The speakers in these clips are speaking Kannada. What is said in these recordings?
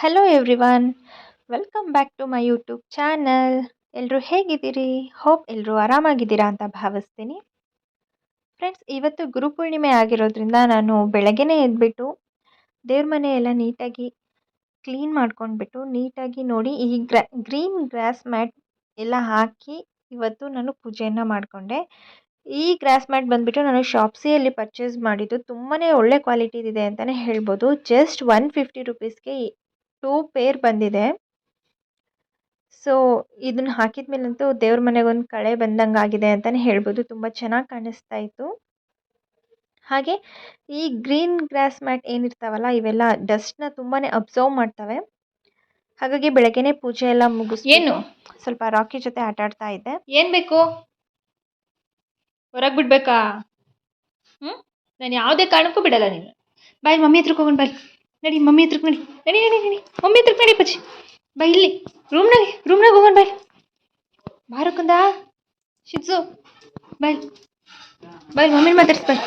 Hello everyone, welcome back to my YouTube channel. ಎಲ್ಲರೂ ಹೇಗಿದ್ದೀರಿ? ಹೋಪ್ ಎಲ್ಲರೂ ಆರಾಮಾಗಿದ್ದೀರಾ ಅಂತ ಭಾವಿಸ್ತೀನಿ. ಫ್ರೆಂಡ್ಸ್, ಇವತ್ತು ಗುರುಪೂರ್ಣಿಮೆ ಆಗಿರೋದ್ರಿಂದ ನಾನು ಬೆಳಗ್ಗೆನೇ ಎದ್ಬಿಟ್ಟು ದೇವ್ರ ಮನೆ ಎಲ್ಲ ನೀಟಾಗಿ ಕ್ಲೀನ್ ಮಾಡ್ಕೊಂಡ್ಬಿಟ್ಟು ನೀಟಾಗಿ ನೋಡಿ ಈ ಗ್ರೀನ್ ಗ್ರಾಸ್ ಮ್ಯಾಟ್ ಎಲ್ಲ ಹಾಕಿ ಇವತ್ತು ನಾನು ಪೂಜೆಯನ್ನು ಮಾಡಿಕೊಂಡೆ. ಈ ಗ್ರಾಸ್ ಮ್ಯಾಟ್ ಬಂದುಬಿಟ್ಟು ನಾನು ಶಾಪ್ಸಿಯಲ್ಲಿ ಪರ್ಚೇಸ್ ಮಾಡಿದ್ದು. ತುಂಬಾ ಒಳ್ಳೆ ಕ್ವಾಲಿಟಿದಿದೆ ಅಂತಲೇ ಹೇಳ್ಬೋದು. ಜಸ್ಟ್ 150 ರುಪೀಸ್ಗೆ 2 ಪೇರ್ ಬಂದಿದೆ. ಸೊ ಇದನ್ನ ಹಾಕಿದ್ಮೇಲಂತೂ ದೇವ್ರ ಮನೆಗೊಂದು ಕಳೆ ಬಂದಂಗೆ ಆಗಿದೆ ಅಂತಲೇ ಹೇಳ್ಬೋದು. ತುಂಬ ಚೆನ್ನಾಗಿ ಕಾಣಿಸ್ತಾ ಇತ್ತು. ಹಾಗೆ ಈ ಗ್ರೀನ್ ಗ್ರಾಸ್ ಮ್ಯಾಟ್ ಏನಿರ್ತಾವಲ್ಲ, ಇವೆಲ್ಲ ಡಸ್ಟ್ನ ತುಂಬಾ ಅಬ್ಸರ್ವ್ ಮಾಡ್ತವೆ. ಹಾಗಾಗಿ ಬೆಳಗ್ಗೆನೇ ಪೂಜೆ ಎಲ್ಲ ಮುಗಿಸ್ಬಿಟ್ಟು ಸ್ವಲ್ಪ ರಾಕಿ ಜೊತೆ ಆಟ ಆಡ್ತಾ ಇದ್ದೆ. ಏನು ಬೇಕು? ಹೊರಗೆ ಬಿಡ್ಬೇಕಾ? ನಾನು ಯಾವುದೇ ಕಾರಣಕ್ಕೂ ಬಿಡಲ್ಲ ನೀನು. ಬಾಯ್, ಮಮ್ಮಿ ಹತ್ರಕ್ಕೆ ಹೋಗೋಣ. ಬಾಯ್, ನಡಿ ಮಮ್ಮಿ ಹತ್ರಕ್ಕೆ, ನಡಿ ನಡಿ ನಡಿ ನಡಿ ಮಮ್ಮಿ ಹತ್ರಕ್ಕೆ ನಡಿ. ಪಚ್ಚಿ ಬಾಯ್, ಇಲ್ಲಿ ರೂಮ್ನಾಗ ಹೋಗೋಣ. ಬಾಯ್ ಬಾರಕ್ಕಂದ ಶಿಪ್ಸು, ಬಾಯ್ ಬಾಯ್, ಮಮ್ಮಿನ ಮಾತಾಡ್ಸ್. ಬಾಯ್,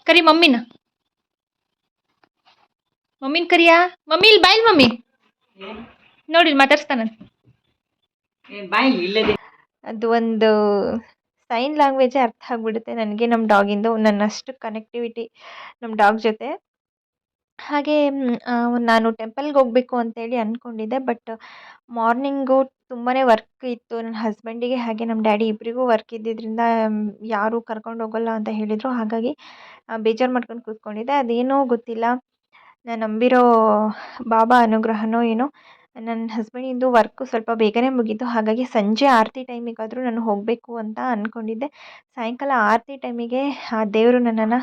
ಕರಿ ಮಮ್ಮಿನ ಕರಿಯಾ. ಮಮ್ಮಿ ಇಲ್ಲಿ ಬಾಯ್, ಮಮ್ಮಿ ನೋಡಿ ಮಾತಾಡ್ಸ್ತಾನ. ಅದು ಒಂದು ಸೈನ್ ಲ್ಯಾಂಗ್ವೇಜೇ ಅರ್ಥ ಆಗಿಬಿಡುತ್ತೆ ನನಗೆ ನಮ್ಮ ಡಾಗಿಂದು. ನನ್ನಷ್ಟು ಕನೆಕ್ಟಿವಿಟಿ ನಮ್ಮ ಡಾಗ್ ಜೊತೆ. ಹಾಗೆ ನಾನು ಟೆಂಪಲ್ಗೆ ಹೋಗಬೇಕು ಅಂತೇಳಿ ಅಂದ್ಕೊಂಡಿದ್ದೆ. ಬಟ್ ಮಾರ್ನಿಂಗು ತುಂಬಾ ವರ್ಕ್ ಇತ್ತು ನನ್ನ ಹಸ್ಬೆಂಡಿಗೆ, ಹಾಗೆ ನಮ್ಮ ಡ್ಯಾಡಿ ಇಬ್ಬರಿಗೂ ವರ್ಕ್ ಇದ್ದಿದ್ದರಿಂದ ಯಾರೂ ಕರ್ಕೊಂಡು ಹೋಗಲ್ಲ ಅಂತ ಹೇಳಿದರು. ಹಾಗಾಗಿ ಬೇಜಾರು ಮಾಡ್ಕೊಂಡು ಕೂತ್ಕೊಂಡಿದ್ದೆ. ಅದೇನೋ ಗೊತ್ತಿಲ್ಲ, ನಾನು ನಂಬಿರೋ ಬಾಬಾ ಅನುಗ್ರಹನೋ ಏನೋ, ನನ್ನ ಹಸ್ಬೆಂಡಿಂದು ವರ್ಕು ಸ್ವಲ್ಪ ಬೇಗನೆ ಮುಗೀತು. ಹಾಗಾಗಿ ಸಂಜೆ ಆರತಿ ಟೈಮಿಗಾದರೂ ನಾನು ಹೋಗಬೇಕು ಅಂತ ಅಂದ್ಕೊಂಡಿದ್ದೆ. ಸಾಯಂಕಾಲ ಆರತಿ ಟೈಮಿಗೆ ಆ ದೇವರು ನನ್ನನ್ನು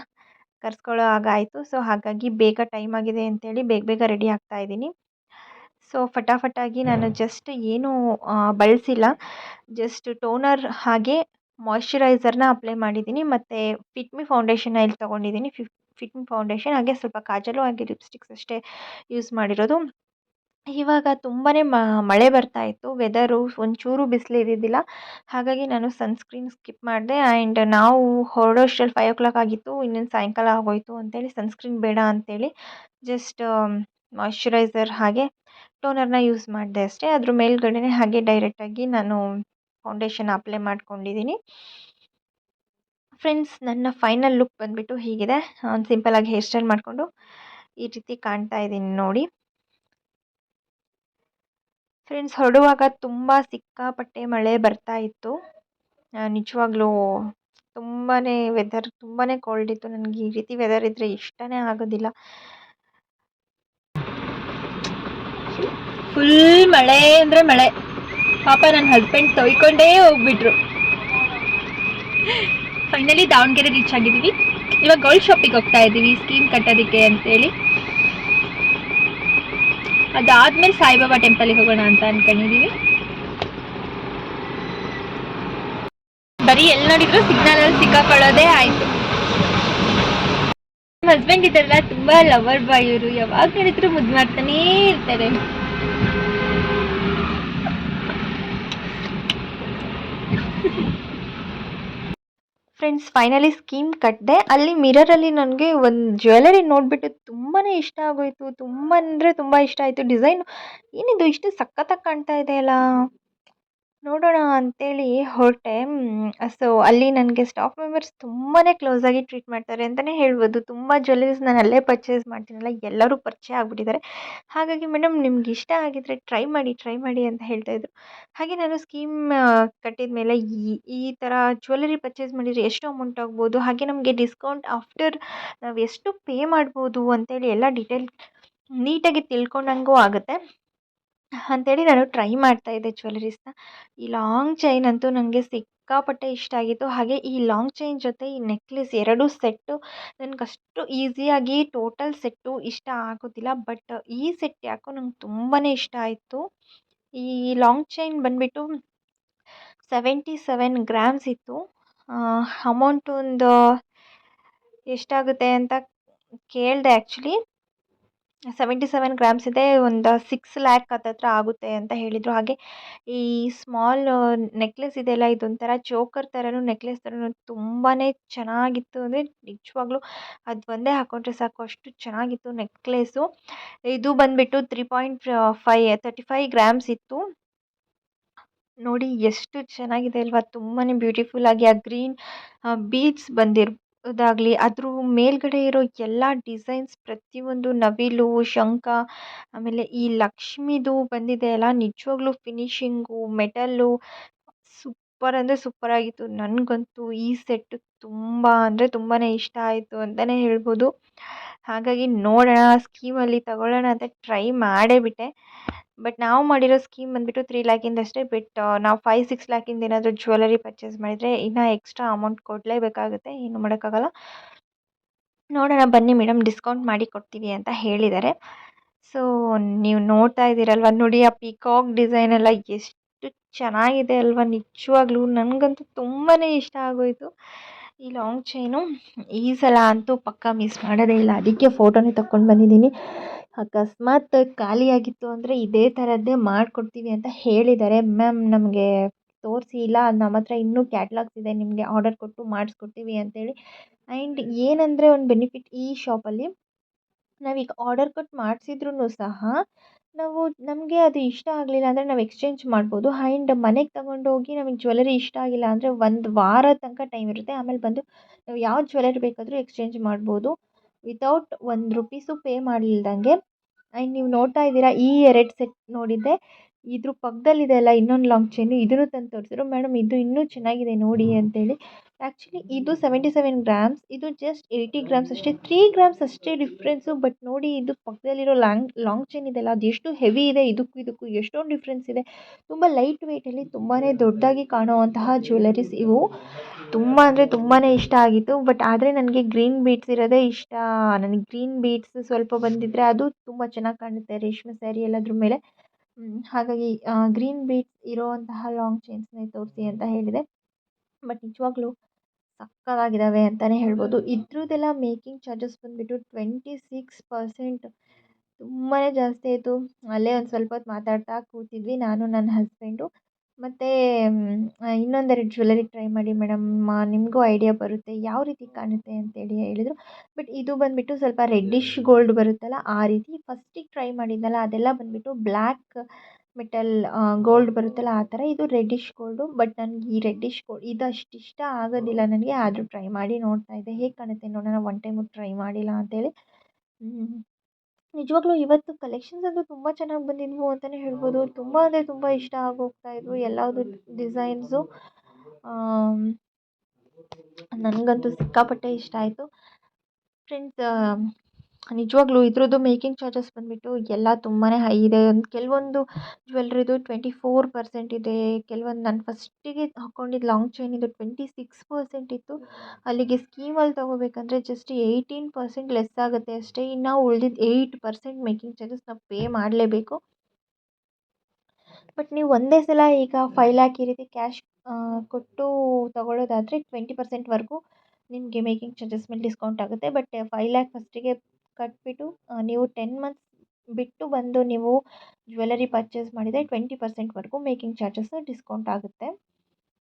ಕರೆಸ್ಕೊಳ್ಳೋ ಹಾಗಾಯಿತು. ಸೊ ಹಾಗಾಗಿ ಬೇಗ ಟೈಮ್ ಆಗಿದೆ ಅಂತೇಳಿ ಬೇಗ ರೆಡಿ ಆಗ್ತಾ ಇದ್ದೀನಿ. ಸೊ ಫಟಾಫಟಾಗಿ ನಾನು ಜಸ್ಟ್ ಏನೂ ಬಳಸಿಲ್ಲ, ಜಸ್ಟ್ ಟೋನರ್ ಹಾಗೆ ಮಾಯ್ಶ್ಚರೈಸರ್ನ ಅಪ್ಲೈ ಮಾಡಿದ್ದೀನಿ. ಮತ್ತು ಫಿಟ್ಮಿ ಫೌಂಡೇಶನ್ನ ಇಲ್ಲಿ ತೊಗೊಂಡಿದ್ದೀನಿ. ಫಿಟ್ಮಿ ಫೌಂಡೇಶನ್, ಹಾಗೆ ಸ್ವಲ್ಪ ಕಾಜಲು ಹಾಗೆ ಲಿಪ್ಸ್ಟಿಕ್ಸ್ ಅಷ್ಟೇ ಯೂಸ್ ಮಾಡಿರೋದು. ಇವಾಗ ತುಂಬಾ ಮಳೆ ಬರ್ತಾ ಇತ್ತು, ವೆದರು ಒಂಚೂರು ಬಿಸಿಲು ಇದ್ದಿದ್ದಿಲ್ಲ. ಹಾಗಾಗಿ ನಾನು ಸನ್ಸ್ಕ್ರೀನ್ ಸ್ಕಿಪ್ ಮಾಡಿದೆ. ಆ್ಯಂಡ್ ನಾವು ಹೊರಡೋಷ್ಟ್ರಲ್ಲಿ 5 o'clock ಆಗಿತ್ತು. ಇನ್ನೇನು ಸಾಯಂಕಾಲ ಆಗೋಯಿತು ಅಂತೇಳಿ ಸನ್ಸ್ಕ್ರೀನ್ ಬೇಡ ಅಂತೇಳಿ ಜಸ್ಟ್ ಮಾಯ್ಶ್ಚರೈಸರ್ ಹಾಗೆ ಟೋನರ್ನ ಯೂಸ್ ಮಾಡಿದೆ ಅಷ್ಟೇ. ಅದ್ರ ಮೇಲ್ಗಡೆ ಹಾಗೆ ಡೈರೆಕ್ಟಾಗಿ ನಾನು ಫೌಂಡೇಶನ್ ಅಪ್ಲೈ ಮಾಡ್ಕೊಂಡಿದ್ದೀನಿ. ಫ್ರೆಂಡ್ಸ್, ನನ್ನ ಫೈನಲ್ ಲುಕ್ ಬಂದುಬಿಟ್ಟು ಹೀಗಿದೆ. ಸಿಂಪಲಾಗಿ ಹೇರ್ ಸ್ಟೈಲ್ ಮಾಡಿಕೊಂಡು ಈ ರೀತಿ ಕಾಣ್ತಾ ಇದ್ದೀನಿ ನೋಡಿ. ಫ್ರೆಂಡ್ಸ್, ಹೊರಡುವಾಗ ತುಂಬ ಸಿಕ್ಕಾಪಟ್ಟೆ ಮಳೆ ಬರ್ತಾ ಇತ್ತು. ನಿಜವಾಗ್ಲೂ ತುಂಬಾ ವೆದರ್ ತುಂಬಾ ಕೋಲ್ಡ್ ಇತ್ತು. ನನಗೆ ಈ ರೀತಿ ವೆದರ್ ಇದ್ದರೆ ಇಷ್ಟನೇ ಆಗೋದಿಲ್ಲ. ಫುಲ್ ಮಳೆ ಅಂದರೆ ಮಳೆ. ಪಾಪ ನನ್ನ ಹಸ್ಬೆಂಡ್ ತೊಯ್ಕೊಂಡೇ ಹೋಗ್ಬಿಟ್ರು. ಫೈನಲಿ ದಾವಣಗೆರೆ ರೀಚ್ ಆಗಿದ್ದೀವಿ. ಇವಾಗ ಗೋಲ್ಡ್ ಶಾಪಿಗೆ ಹೋಗ್ತಾ ಇದ್ದೀವಿ ಸ್ಕೀಮ್ ಕಟ್ಟೋದಕ್ಕೆ ಅಂತೇಳಿ. ಅದಾದ್ಮೇಲೆ ಸಾಯಿಬಾಬಾ ಟೆಂಪಲ್ಗೆ ಹೋಗೋಣ ಅಂತ ಅನ್ಕೊಂಡಿದ್ದೀವಿ. ಬರೀ ಎಲ್ಲಿ ನೋಡಿದ್ರು ಸಿಗ್ನಲಲ್ಲಿ ಸಿಕ್ಕಾಕೊಳ್ಳೋದೇ ಆಯಿತು. ನಮ್ಮ ಹಸ್ಬೆಂಡ್ ಇದ್ದಾರಲ್ಲ, ತುಂಬ ಲವರ್ ಬಾಯ್ ಇವರು. ಯಾವಾಗ ನೋಡಿದ್ರು ಮುದ್ದು ಮಾಡ್ತಾನೇ ಇರ್ತಾರೆ. ಫ್ರೆಂಡ್ಸ್, ಫೈನಲಿ ಸ್ಕೀಮ್ ಕಟ್ಟಿದೆ. ಅಲ್ಲಿ ಮಿರರಲ್ಲಿ ನನಗೆ ಒಂದು ಜ್ಯುವೆಲರಿ ನೋಡಿಬಿಟ್ಟು ತುಂಬಾ ಇಷ್ಟ ಆಗೋಯಿತು. ತುಂಬ ಅಂದರೆ ತುಂಬ ಇಷ್ಟ ಆಯಿತು. ಡಿಸೈನ್ ಏನಿದು ಇಷ್ಟು ಸಖತ್ತಾಗಿ ಕಾಣ್ತಾ ಇದೆಯಲ್ಲ, ನೋಡೋಣ ಅಂತೇಳಿ ಹೊರಟೆ. ಸೊ ಅಲ್ಲಿ ನನಗೆ ಸ್ಟಾಫ್ ಮೆಂಬರ್ಸ್ ತುಂಬಾ ಕ್ಲೋಸಾಗಿ ಟ್ರೀಟ್ ಮಾಡ್ತಾರೆ ಅಂತಲೇ ಹೇಳ್ಬೋದು. ತುಂಬ ಜ್ಯುವೆಲರೀಸ್ ನಾನು ಅಲ್ಲೇ ಪರ್ಚೇಸ್ ಮಾಡ್ತೀನಲ್ಲ, ಎಲ್ಲರೂ ಪರಿಚಯ ಆಗಿಬಿಟ್ಟಿದ್ದಾರೆ. ಹಾಗಾಗಿ ಮೇಡಮ್ ನಿಮ್ಗೆ ಇಷ್ಟ ಆಗಿದ್ದರೆ ಟ್ರೈ ಮಾಡಿ ಅಂತ ಹೇಳ್ತಾಯಿದ್ರು. ಹಾಗೆ ನಾನು ಸ್ಕೀಮ್ ಕಟ್ಟಿದ ಮೇಲೆ ಈ ಥರ ಜ್ಯುವೆಲರಿ ಪರ್ಚೇಸ್ ಮಾಡಿದರೆ ಎಷ್ಟು ಅಮೌಂಟ್ ಆಗ್ಬೋದು, ಹಾಗೆ ನಮಗೆ ಡಿಸ್ಕೌಂಟ್ ಆಫ್ಟರ್ ನಾವು ಎಷ್ಟು ಪೇ ಮಾಡ್ಬೋದು ಅಂತೇಳಿ ಎಲ್ಲ ಡೀಟೇಲ್ ನೀಟಾಗಿ ತಿಳ್ಕೊಂಡಂಗೂ ಆಗುತ್ತೆ ಅಂಥೇಳಿ ನಾನು ಟ್ರೈ ಮಾಡ್ತಾಯಿದ್ದೆ ಜ್ಯುವೆಲರೀಸ್ನ. ಈ ಲಾಂಗ್ ಚೈನ್ ಅಂತೂ ನನಗೆ ಸಿಕ್ಕಾಪಟ್ಟೆ ಇಷ್ಟ ಆಗಿತ್ತು. ಹಾಗೆ ಈ ಲಾಂಗ್ ಚೈನ್ ಜೊತೆ ಈ ನೆಕ್ಲೆಸ್ 2 ಸೆಟ್ಟು ನನಗಷ್ಟು ಈಸಿಯಾಗಿ ಟೋಟಲ್ ಸೆಟ್ಟು ಇಷ್ಟ ಆಗೋದಿಲ್ಲ. ಬಟ್ ಈ ಸೆಟ್ ಯಾಕೋ ನಂಗೆ ತುಂಬಾ ಇಷ್ಟ ಆಯಿತು. ಈ ಲಾಂಗ್ ಚೈನ್ ಬಂದುಬಿಟ್ಟು 77 ಗ್ರಾಮ್ಸ್ ಇತ್ತು. ಅಮೌಂಟ್ ಒಂದು ಎಷ್ಟಾಗುತ್ತೆ ಅಂತ ಕೇಳಿದೆ ಆ್ಯಕ್ಚುಲಿ. 77 ಗ್ರಾಮ್ಸ್ ಇದೆ. ಒಂದು 6 ಲ್ಯಾಕ್ ಹತ್ತತ್ರ ಆಗುತ್ತೆ ಅಂತ ಹೇಳಿದರು. ಹಾಗೆ ಈ ಸ್ಮಾಲ್ ನೆಕ್ಲೆಸ್ ಇದೆಯಲ್ಲ, ಇದೊಂಥರ ಚೋಕರ್ ಥರನೂ ನೆಕ್ಲೆಸ್ ಥರನೂ ತುಂಬಾ ಚೆನ್ನಾಗಿತ್ತು. ಅಂದರೆ ನಿಜವಾಗ್ಲೂ ಅದು ಒಂದೇ ಹಾಕ್ಕೊಂಡ್ರೆ ಸಾಕು, ಅಷ್ಟು ಚೆನ್ನಾಗಿತ್ತು ನೆಕ್ಲೆಸ್ಸು. ಇದು ಬಂದುಬಿಟ್ಟು 35 ಗ್ರಾಮ್ಸ್ ಇತ್ತು. ನೋಡಿ ಎಷ್ಟು ಚೆನ್ನಾಗಿದೆ ಅಲ್ವಾ? ತುಂಬಾ ಬ್ಯೂಟಿಫುಲ್ ಆಗಿ ಆ ಗ್ರೀನ್ ಬೀಡ್ಸ್ ಬಂದಿರೋದಾಗಲಿ, ಅದ್ರ ಮೇಲ್ಗಡೆ ಇರೋ ಎಲ್ಲ ಡಿಸೈನ್ಸ್ ಪ್ರತಿಯೊಂದು ನವಿಲು, ಶಂಖ, ಆಮೇಲೆ ಈ ಲಕ್ಷ್ಮಿದು ಬಂದಿದೆ ಅಲ್ಲ, ನಿಜವಾಗ್ಲೂ ಫಿನಿಶಿಂಗು, ಮೆಟಲ್ಲು ಸೂಪರ್ ಅಂದರೆ ಸೂಪರ್ ಆಗಿತ್ತು. ನನಗಂತೂ ಈ ಸೆಟ್ಟು ತುಂಬ ಅಂದರೆ ತುಂಬಾ ಇಷ್ಟ ಆಯಿತು ಅಂತಲೇ ಹೇಳ್ಬೋದು. ಹಾಗಾಗಿ ನೋಡೋಣ, ಸ್ಕೀಮಲ್ಲಿ ತಗೊಳ್ಳೋಣ ಅಂತ ಟ್ರೈ ಮಾಡೇ ಬಿಟ್ಟೆ. ಬಟ್ ನಾವು ಮಾಡಿರೋ ಸ್ಕೀಮ್ ಬಂದುಬಿಟ್ಟು 3 ಲ್ಯಾಕಿಂದಷ್ಟೇ. ಬಟ್ ನಾವು 5-6 ಲ್ಯಾಕಿಂದ ಏನಾದರೂ ಜ್ಯುವೆಲರಿ ಪರ್ಚೇಸ್ ಮಾಡಿದರೆ ಇನ್ನೂ ಎಕ್ಸ್ಟ್ರಾ ಅಮೌಂಟ್ ಕೊಡಲೇಬೇಕಾಗುತ್ತೆ, ಏನು ಮಾಡೋಕ್ಕಾಗಲ್ಲ. ನೋಡೋಣ ಬನ್ನಿ ಮೇಡಮ್, ಡಿಸ್ಕೌಂಟ್ ಮಾಡಿ ಕೊಡ್ತೀವಿ ಅಂತ ಹೇಳಿದ್ದಾರೆ. ಸೊ ನೀವು ನೋಡ್ತಾ ಇದ್ದೀರಲ್ವ, ನೋಡಿ ಆ ಪಿಕಾಕ್ ಡಿಸೈನ್ ಎಲ್ಲ ಎಷ್ಟು ಚೆನ್ನಾಗಿದೆ ಅಲ್ವಾ? ನಿಜವಾಗ್ಲೂ ನನಗಂತೂ ತುಂಬಾ ಇಷ್ಟ ಆಗೋಯಿತು ಈ ಲಾಂಗ್ ಚೈನು. ಈ ಸಲ ಅಂತೂ ಪಕ್ಕಾ ಮಿಸ್ ಮಾಡೋದೇ ಇಲ್ಲ, ಅದಕ್ಕೆ ಫೋಟೋನೇ ತಕ್ಕೊಂಡು ಬಂದಿದ್ದೀನಿ. ಅಕಸ್ಮಾತ್ ಖಾಲಿಯಾಗಿತ್ತು ಅಂದರೆ ಇದೇ ಥರದ್ದೇ ಮಾಡಿಕೊಡ್ತೀವಿ ಅಂತ ಹೇಳಿದ್ದಾರೆ. ಮ್ಯಾಮ್ ನಮಗೆ ತೋರಿಸಿ, ಇಲ್ಲ ನಮ್ಮ ಹತ್ರ ಇನ್ನೂ ಕ್ಯಾಟ್ಲಾಗ್ಸ್ ಇದೆ, ನಿಮಗೆ ಆರ್ಡರ್ ಕೊಟ್ಟು ಮಾಡಿಸ್ಕೊಡ್ತೀವಿ ಅಂತೇಳಿ. ಆ್ಯಂಡ್ ಏನಂದರೆ ಒಂದು ಬೆನಿಫಿಟ್ ಈ ಶಾಪಲ್ಲಿ, ನಾವೀಗ ಆರ್ಡರ್ ಕೊಟ್ಟು ಮಾಡಿಸಿದ್ರೂ ಸಹ ನಾವು, ನಮಗೆ ಅದು ಇಷ್ಟ ಆಗಲಿಲ್ಲ ಅಂದರೆ ನಾವು ಎಕ್ಸ್ಚೇಂಜ್ ಮಾಡ್ಬೋದು. ಆ್ಯಂಡ್ ಮನೆಗೆ ತಗೊಂಡೋಗಿ ನಮಗೆ ಜ್ಯುವೆಲರಿ ಇಷ್ಟ ಆಗಿಲ್ಲ ಅಂದರೆ 1 ವಾರ ತನಕ ಟೈಮ್ ಇರುತ್ತೆ. ಆಮೇಲೆ ಬಂದು ನಾವು ಯಾವ ಜ್ಯುವೆಲರಿ ಬೇಕಾದರೂ ಎಕ್ಸ್ಚೇಂಜ್ ಮಾಡ್ಬೋದು, ವಿತೌಟ್ 1 ರೂಪೀಸು ಪೇ ಮಾಡಿಲ್ದಂಗೆ. ಆ್ಯಂಡ್ ನೀವು ನೋಡ್ತಾ ಇದ್ದೀರಾ, ಈ 2 ಸೆಟ್ ನೋಡಿದ್ದೆ, ಇದ್ರ ಪಕ್ಕದಲ್ಲಿದೆ ಅಲ್ಲ ಇನ್ನೊಂದು ಲಾಂಗ್ ಚೈನು, ಇದನ್ನು ತಂದು ತೋರಿಸಿದ್ರು. ಮೇಡಮ್ ಇದು ಇನ್ನೂ ಚೆನ್ನಾಗಿದೆ ನೋಡಿ ಅಂತೇಳಿ. ಆ್ಯಕ್ಚುಲಿ ಇದು 77 ಗ್ರಾಮ್ಸ್, ಇದು ಜಸ್ಟ್ 80 ಗ್ರಾಮ್ಸ್ ಅಷ್ಟೇ, 3 ಗ್ರಾಮ್ಸ್ ಅಷ್ಟೇ ಡಿಫ್ರೆನ್ಸು. ಬಟ್ ನೋಡಿ, ಇದು ಪಕ್ಕದಲ್ಲಿರೋ ಲಾಂಗ್ ಚೈನ್ ಇದೆಯಲ್ಲ, ಅದು ಎಷ್ಟು ಹೆವಿ ಇದೆ, ಇದಕ್ಕೂ ಎಷ್ಟೊಂದು ಡಿಫ್ರೆನ್ಸ್ ಇದೆ. ತುಂಬ ಲೈಟ್ ವೆಯ್ಟಲ್ಲಿ ತುಂಬಾ ದೊಡ್ಡದಾಗಿ ಕಾಣುವಂತಹ ಜ್ಯುವೆಲರೀಸ್ ಇವು. ತುಂಬ ಅಂದರೆ ತುಂಬಾ ಇಷ್ಟ ಆಗಿತ್ತು. ಬಟ್ ಆದರೆ ನನಗೆ ಗ್ರೀನ್ ಬೀಡ್ಸ್ ಇರೋದೇ ಇಷ್ಟ. ನನಗೆ ಗ್ರೀನ್ ಬೀಡ್ಸ್ ಸ್ವಲ್ಪ ಬಂದಿದ್ದರೆ ಅದು ತುಂಬ ಚೆನ್ನಾಗಿ ಕಾಣುತ್ತೆ ರೇಷ್ಮೆ ಸ್ಯಾರಿ ಎಲ್ಲದ್ರ ಮೇಲೆ. ಹಾಗಾಗಿ ಗ್ರೀನ್ ಬೀಡ್ಸ್ ಇರೋವಂತಹ ಲಾಂಗ್ ಚೈನ್ಸ್ನೇ ತೋರಿಸಿ ಅಂತ ಹೇಳಿದೆ. ಬಟ್ ನಿಜವಾಗ್ಲೂ ಸಕ್ಕತ್ತಾಗಿದ್ದಾವೆ ಅಂತಲೇ ಹೇಳ್ಬೋದು. ಇದ್ರದ್ದೆಲ್ಲ ಮೇಕಿಂಗ್ ಚಾರ್ಜಸ್ ಬಂದುಬಿಟ್ಟು 26%. ತುಂಬಾ ಜಾಸ್ತಿ ಆಯಿತು. ಅಲ್ಲೇ ಒಂದು ಸ್ವಲ್ಪ ಹೊತ್ತು ಮಾತಾಡ್ತಾ ಕೂತಿದ್ವಿ ನಾನು, ನನ್ನ ಹಸ್ಬೆಂಡು. ಮತ್ತು ಇನ್ನೊಂದೆರಡು ಜ್ಯುವೆಲರಿ ಟ್ರೈ ಮಾಡಿ ಮೇಡಮ್, ನಿಮಗೂ ಐಡಿಯಾ ಬರುತ್ತೆ ಯಾವ ರೀತಿ ಕಾಣುತ್ತೆ ಅಂತೇಳಿ ಹೇಳಿದರು. ಬಟ್ ಇದು ಬಂದುಬಿಟ್ಟು ಸ್ವಲ್ಪ ರೆಡ್ಡಿಶ್ ಗೋಲ್ಡ್ ಬರುತ್ತಲ್ಲ ಆ ರೀತಿ. ಫಸ್ಟಿಗೆ ಟ್ರೈ ಮಾಡಿದ್ನಲ್ಲ ಅದೆಲ್ಲ ಬಂದುಬಿಟ್ಟು ಬ್ಲ್ಯಾಕ್ ಮೆಟಲ್ ಗೋಲ್ಡ್ ಬರುತ್ತಲ್ಲ ಆ ಥರ. ಇದು ರೆಡ್ಡಿಶ್ ಗೋಲ್ಡು. ಬಟ್ ನನಗೆ ಈ ರೆಡ್ಡಿಶ್ ಗೋಲ್ಡ್ ಇದಷ್ಟು ಇಷ್ಟ ಆಗೋದಿಲ್ಲ ನನಗೆ. ಆದರೂ ಟ್ರೈ ಮಾಡಿ ನೋಡ್ತಾ ಇದ್ದೆ, ಹೇಗೆ ಕಾಣುತ್ತೆ ನೋಡೋಣ, ಒನ್ ಟೈಮು ಟ್ರೈ ಮಾಡಿಲ್ಲ ಅಂತೇಳಿ. ನಿಜವಾಗ್ಲೂ ಇವತ್ತು ಕಲೆಕ್ಷನ್ಸ್ ಅಂತೂ ತುಂಬ ಚೆನ್ನಾಗಿ ಬಂದಿದ್ವು ಅಂತಲೇ ಹೇಳ್ಬೋದು. ತುಂಬ ಅಂದರೆ ತುಂಬ ಇಷ್ಟ ಆಗೋಗ್ತಾಯಿದ್ವು ಎಲ್ಲದು ಡಿಸೈನ್ಸು. ನನಗಂತೂ ಸಿಕ್ಕಾಪಟ್ಟೆ ಇಷ್ಟ ಆಯಿತು ಫ್ರೆಂಡ್ಸ್. ನಿಜವಾಗ್ಲೂ ಇದ್ರದ್ದು ಮೇಕಿಂಗ್ ಚಾರ್ಜಸ್ ಬಂದುಬಿಟ್ಟು ಎಲ್ಲ ತುಂಬಾ ಹೈ ಇದೆ. ಕೆಲವೊಂದು ಜ್ಯುವೆಲ್ರಿದು 24% ಇದೆ, ಕೆಲವೊಂದು ನಾನು ಫಸ್ಟಿಗೆ ಹಾಕ್ಕೊಂಡಿದ್ದು ಲಾಂಗ್ ಚೈನಿದು 26% ಇತ್ತು. ಅಲ್ಲಿಗೆ ಸ್ಕೀಮಲ್ಲಿ ತೊಗೋಬೇಕಂದ್ರೆ ಜಸ್ಟ್ 18% ಲೆಸ್ ಆಗುತ್ತೆ ಅಷ್ಟೇ. ಇನ್ನು ಉಳಿದಿದ್ದು 8% ಮೇಕಿಂಗ್ ಚಾರ್ಜಸ್ ನಾವು ಪೇ ಮಾಡಲೇಬೇಕು. ಬಟ್ ನೀವು ಒಂದೇ ಸಲ ಈಗ 5 ಲ್ಯಾಕ್ ಈ ರೀತಿ ಕ್ಯಾಶ್ ಕೊಟ್ಟು ತೊಗೊಳ್ಳೋದಾದರೆ 20%ವರೆಗೂ ನಿಮಗೆ ಮೇಕಿಂಗ್ ಚಾರ್ಜಸ್ ಮೇಲೆ ಡಿಸ್ಕೌಂಟ್ ಆಗುತ್ತೆ. ಬಟ್ 5 ಲ್ಯಾಕ್ ಫಸ್ಟಿಗೆ ಕಟ್ಬಿಟ್ಟು ನೀವು 10 ಮಂತ್ಸ್ ಬಿಟ್ಟು ಬಂದು ನೀವು ಜ್ಯುವೆಲರಿ ಪರ್ಚೇಸ್ ಮಾಡಿದರೆ 20%ವರೆಗೂ ಮೇಕಿಂಗ್ ಚಾರ್ಜಸ್ ಡಿಸ್ಕೌಂಟ್ ಆಗುತ್ತೆ.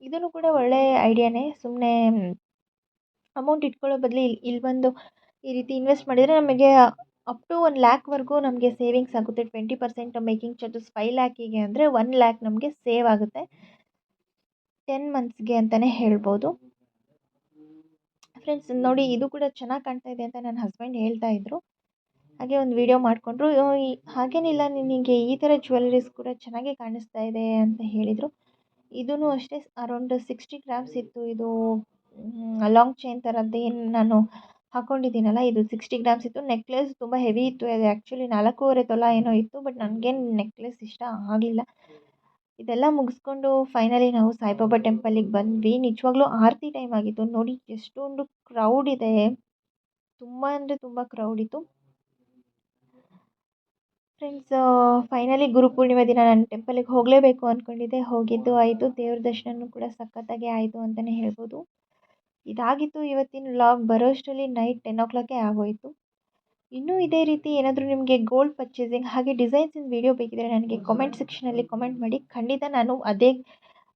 ಇದನ್ನು ಕೂಡ ಒಳ್ಳೆಯ ಐಡಿಯಾನೇ. ಸುಮ್ಮನೆ ಅಮೌಂಟ್ ಇಟ್ಕೊಳ್ಳೋ ಬದಲು ಇಲ್ಲಿ ಬಂದು ಈ ರೀತಿ ಇನ್ವೆಸ್ಟ್ ಮಾಡಿದರೆ ನಮಗೆ ಅಪ್ ಟು 1 ಲ್ಯಾಕ್ವರೆಗೂ ನಮಗೆ ಸೇವಿಂಗ್ಸ್ ಆಗುತ್ತೆ. 20% ಮೇಕಿಂಗ್ ಚಾರ್ಜಸ್ 5 ಲ್ಯಾಕಿಗೆ ಅಂದರೆ 1 ಲ್ಯಾಕ್ ನಮಗೆ ಸೇವ್ ಆಗುತ್ತೆ 10 ಮಂತ್ಸ್ಗೆ ಅಂತಲೇ ಹೇಳ್ಬೋದು. ಫ್ರೆಂಡ್ಸ್ ನೋಡಿ, ಇದು ಕೂಡ ಚೆನ್ನಾಗಿ ಕಾಣ್ತಾ ಇದೆ ಅಂತ ನನ್ನ ಹಸ್ಬೆಂಡ್ ಹೇಳ್ತಾ ಇದ್ದರು. ಹಾಗೆ ಒಂದು ವಿಡಿಯೋ ಮಾಡಿಕೊಂಡ್ರು. ಹಾಗೇನಿಲ್ಲ, ನಿನಗೆ ಈ ಥರ ಜ್ಯುವೆಲರೀಸ್ ಕೂಡ ಚೆನ್ನಾಗೇ ಕಾಣಿಸ್ತಾ ಇದೆ ಅಂತ ಹೇಳಿದರು. ಇದೂ ಅಷ್ಟೇ ಅರೌಂಡ್ 60 ಗ್ರಾಮ್ಸ್ ಇತ್ತು. ಇದು ಲಾಂಗ್ ಚೈನ್ ಥರದ್ದು ಏನು ನಾನು ಹಾಕ್ಕೊಂಡಿದ್ದೀನಲ್ಲ, ಇದು 60 ಗ್ರಾಮ್ಸ್ ಇತ್ತು. ನೆಕ್ಲೆಸ್ ತುಂಬ ಹೆವಿ ಇತ್ತು. ಅದು ಆ್ಯಕ್ಚುಲಿ 4.5 ತೊಲ ಏನೋ ಇತ್ತು. ಬಟ್ ನನಗೇನು ನೆಕ್ಲೆಸ್ ಇಷ್ಟ ಆಗಲಿಲ್ಲ. ಇದೆಲ್ಲ ಮುಗಿಸ್ಕೊಂಡು ಫೈನಲಿ ನಾವು ಸಾಯಿಬಾಬಾ ಟೆಂಪಲಿಗೆ ಬಂದ್ವಿ. ನಿಜವಾಗ್ಲೂ ಆರತಿ ಟೈಮ್ ಆಗಿತ್ತು. ನೋಡಿ ಎಷ್ಟೊಂದು ಕ್ರೌಡ್ ಇದೆ, ತುಂಬ ಅಂದರೆ ತುಂಬ ಕ್ರೌಡ್ ಇತ್ತು ಫ್ರೆಂಡ್ಸ್. ಫೈನಲಿ ಗುರುಪೂರ್ಣಿಮೆ ದಿನ ನಾನು ಟೆಂಪಲಿಗೆ ಹೋಗಲೇಬೇಕು ಅಂದ್ಕೊಂಡಿದ್ದೆ. ಹೋಗಿದ್ದು ಆಯಿತು, ದೇವ್ರ ದರ್ಶನವೂ ಕೂಡ ಸಖತ್ತಾಗಿ ಆಯಿತು ಅಂತಲೇ ಹೇಳ್ಬೋದು. ಇದಾಗಿತ್ತು ಇವತ್ತಿನ ವ್ಲಾಗ್. ಬರೋಷ್ಟರಲ್ಲಿ ನೈಟ್ 10 o'clock ಆಗೋಯಿತು. ಇನ್ನೂ ಇದೇ ರೀತಿ ಏನಾದರೂ ನಿಮಗೆ ಗೋಲ್ಡ್ ಪರ್ಚೇಸಿಂಗ್ ಹಾಗೆ ಡಿಸೈನ್ಸಿನ ವೀಡಿಯೋ ಬೇಕಿದ್ದರೆ ನನಗೆ ಕಾಮೆಂಟ್ ಸೆಕ್ಷನಲ್ಲಿ ಕಾಮೆಂಟ್ ಮಾಡಿ. ಖಂಡಿತ ನಾನು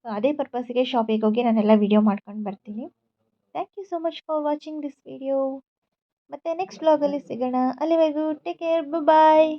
ಅದೇ ಪರ್ಪಸ್ಸಿಗೆ ಶಾಪಿಗೆ ಹೋಗಿ ನಾನೆಲ್ಲ ವೀಡಿಯೋ ಮಾಡ್ಕೊಂಡು ಬರ್ತೀನಿ. Thank you so much for watching this video. ಮತ್ತೆ ನೆಕ್ಸ್ಟ್ ವ್ಲಾಗಲ್ಲಿ ಸಿಗೋಣ. ಅಲ್ಲಿವರೆಗೂ ಟೇಕ್ ಕೇರ್, ಬಾಯ್.